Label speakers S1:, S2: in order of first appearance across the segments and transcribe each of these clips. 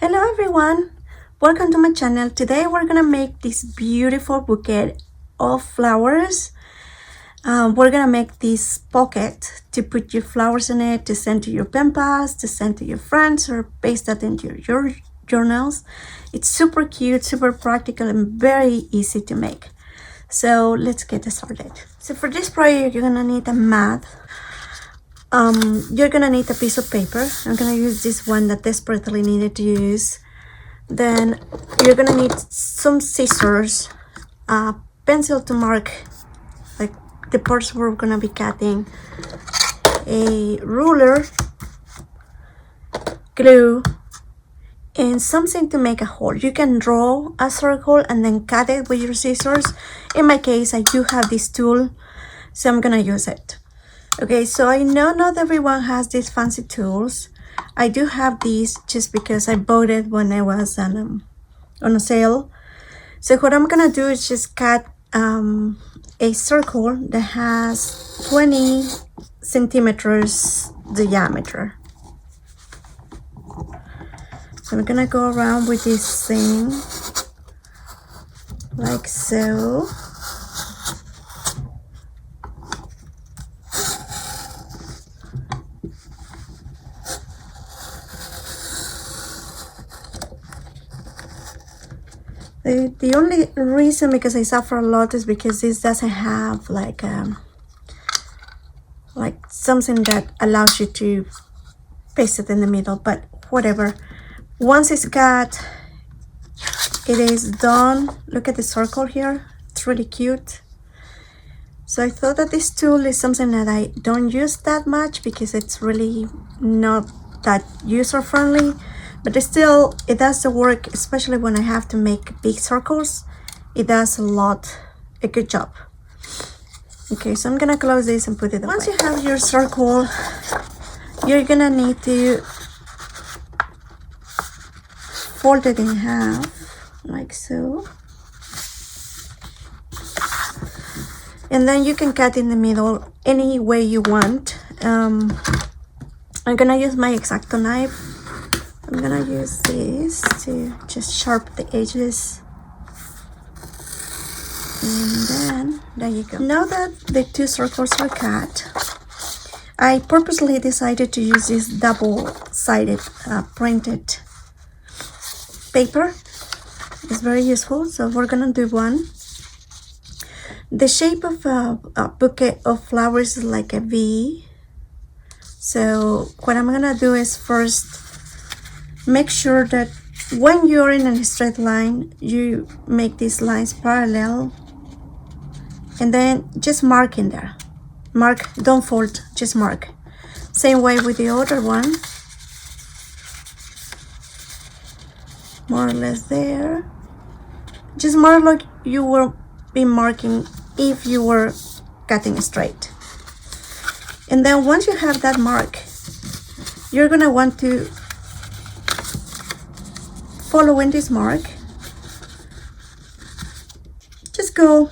S1: Hello everyone, welcome to my channel. Today we're gonna make this beautiful bouquet of flowers. We're gonna make this pocket to put your flowers in it, to send to your pen pals, to send to your friends, or paste that into your journals. It's super cute, super practical, and very easy to make. So let's get started. So for this project you're gonna need a mat. You're gonna need a piece of paper. I'm gonna use this one that desperately needed to use. Then you're gonna need some scissors, a pencil to mark like the parts we're gonna be cutting, a ruler, glue, and something to make a hole. You can draw a circle and then cut it with your scissors. In my case, I do have this tool, so I'm gonna use it. Okay, so I know not everyone has these fancy tools. I do have these just because I bought it when I was on a sale. So what I'm gonna do is just cut a circle that has 20 centimeters diameter. So I'm gonna go around with this thing like so. The only reason because I suffer a lot is because this doesn't have like something that allows you to paste it in the middle, but whatever. Once it's cut, it is done. Look at the circle here, it's really cute. So I thought that this tool is something that I don't use that much because it's really not that user friendly. But still, it does the work, especially when I have to make big circles. It does a good job. Okay, so I'm gonna close this and put it away. Once you have your circle, you're gonna need to fold it in half, like so. And then you can cut in the middle any way you want. I'm gonna use my X-Acto knife. I'm gonna use this to just sharpen the edges. And then, there you go. Now that the two circles are cut, I purposely decided to use this double-sided printed paper. It's very useful, so we're gonna do one. The shape of a bouquet of flowers is like a V. So what I'm gonna do is first make sure that when you're in a straight line, you make these lines parallel, and then just mark in there. Mark, don't fold, just mark. Same way with the other one. More or less there. Just mark like you will be marking if you were cutting straight. And then once you have that mark, you're gonna want to follow in this mark. Just go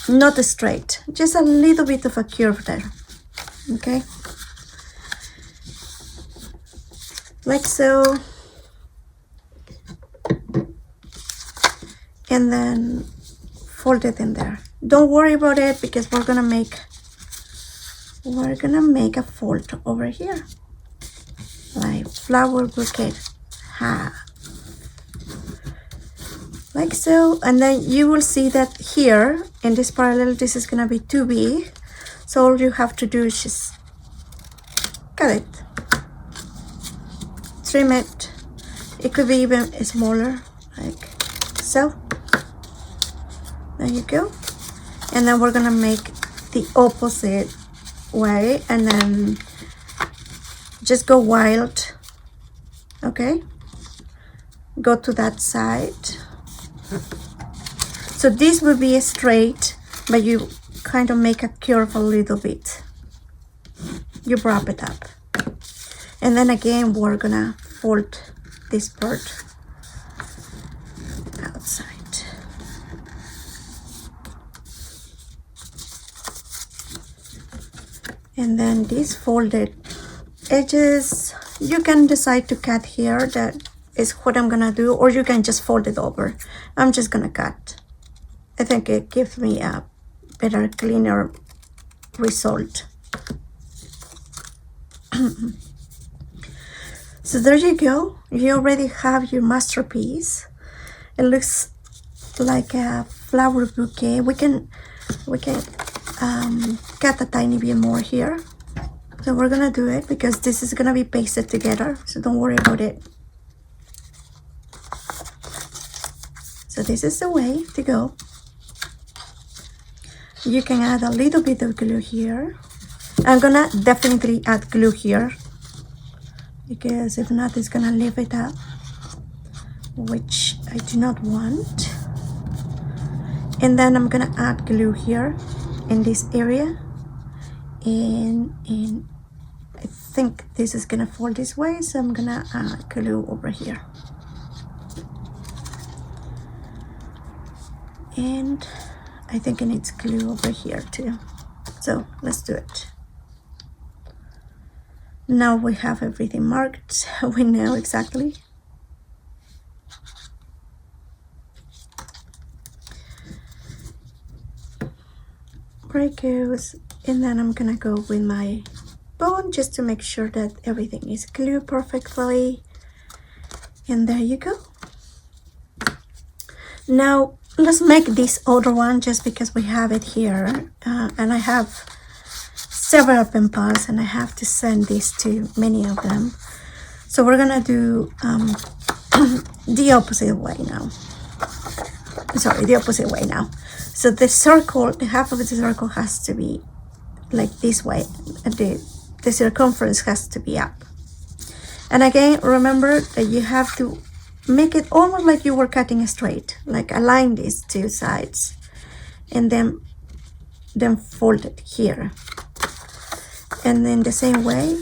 S1: not straight, just a little bit of a curve there. Okay, like so. And then fold it in there. Don't worry about it because we're gonna make a fold over here, like flower bouquet. Like so. And then you will see that here in this parallel this is gonna be too big, so all you have to do is just cut it, trim it. It could be even smaller, like so. There you go. And then we're gonna make the opposite way and then just go wild. Okay, go to that side. So this will be straight, but you kind of make a curve a little bit. You wrap it up. And then again, we're gonna fold this part outside. And then this folded edges, you can decide to cut here. That is what I'm gonna do, or you can just fold it over. I'm just gonna cut. I think it gives me a better, cleaner result. So there you go. You already have your masterpiece. It looks like a flower bouquet. We can cut a tiny bit more here. So we're gonna do it because this is gonna be pasted together, so don't worry about it. So this is the way to go. You can add a little bit of glue here. I'm gonna definitely add glue here because if not, it's gonna leave it up, which I do not want. And then I'm gonna add glue here in this area, and I think this is gonna fall this way, so I'm gonna add glue over here. And I think it needs glue over here too. So let's do it. Now we have everything marked. We know exactly. Where it goes. And then I'm gonna go with my bone just to make sure that everything is glued perfectly. And there you go. Now let's make this other one just because we have it here. And I have several penpals and I have to send this to many of them. So we're gonna do the opposite way now. Sorry, the opposite way now. So the circle, the half of the circle has to be like this way. The circumference has to be up. And again, remember that you have to make it almost like you were cutting straight, like align these two sides and then fold it here. And then the same way,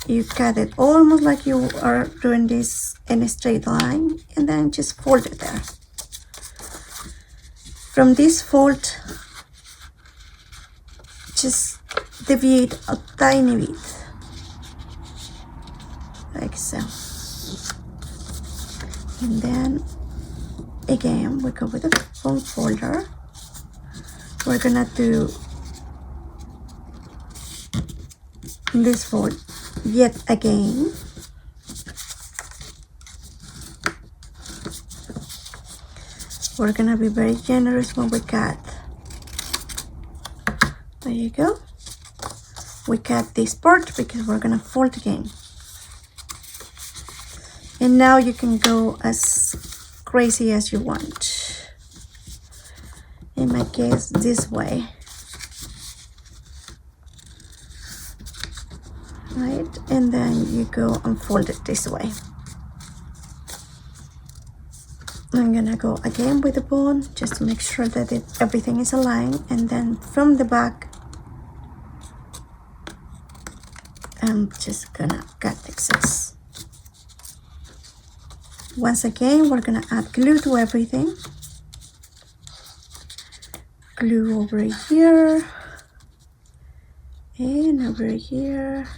S1: you cut it almost like you are doing this in a straight line, and then just fold it there. From this fold, just deviate a tiny bit, like so. And then again, we go with the foam folder. We're gonna do this fold yet again. We're gonna be very generous when we cut. There you go. We cut this part because we're gonna fold again. And now you can go as crazy as you want. In my case, this way. Right? And then you go and fold it this way. I'm gonna go again with the bone just to make sure that everything is aligned, and then from the back I'm just gonna cut excess. Once again, we're gonna add glue to everything. Glue over here and over here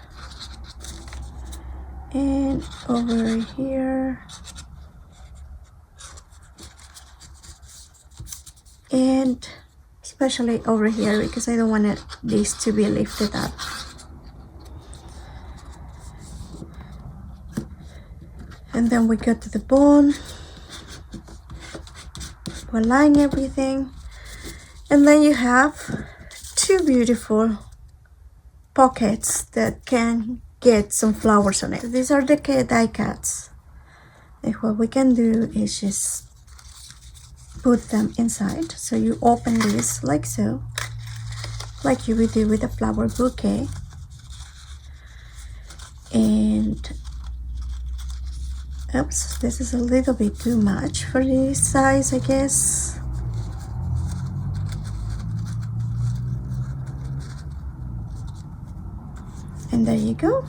S1: and over here. And especially over here because I don't want this to be lifted up. And then we go to the bone, we align everything, and then you have two beautiful pockets that can get some flowers on it. So these are the die cuts. And what we can do is just put them inside. So you open this like so, like you would do with a flower bouquet. And oops, this is a little bit too much for this size, I guess. And there you go.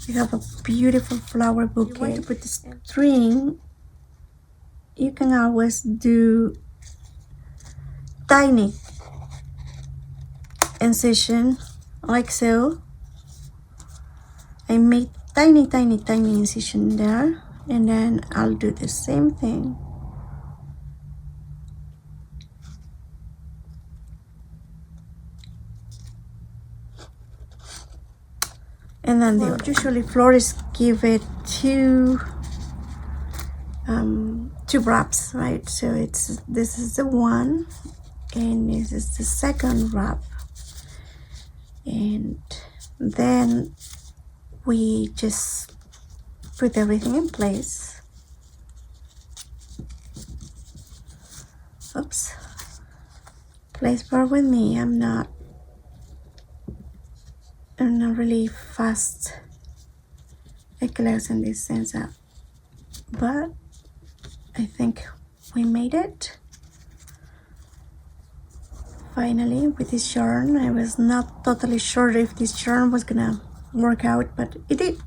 S1: You have a beautiful flower bouquet. You want to put the string, you can always do tiny incision like so, I made tiny incision there, and then I'll do the same thing. And then usually florists give it two wraps, right? So this is the one, and this is the second wrap, and then we just put everything in place. Oops, please bear with me, I'm not really fast at closing this sense up, but I think we made it finally with this yarn. I was not totally sure if this yarn was gonna work out, but it did.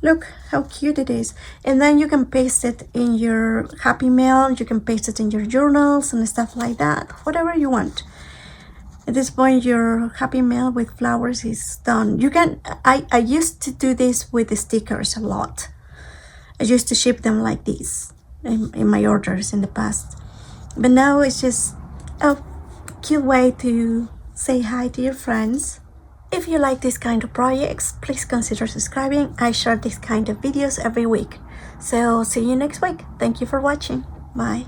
S1: Look how cute it is. And then you can paste it in your Happy Mail, you can paste it in your journals and stuff like that, whatever you want. At this point, your Happy Mail with flowers is done. You can, I used to do this with the stickers a lot. I used to ship them like this in my orders in the past. But now it's just a cute way to say hi to your friends. If you like this kind of projects, please consider subscribing. I share this kind of videos every week. So see you next week. Thank you for watching. Bye.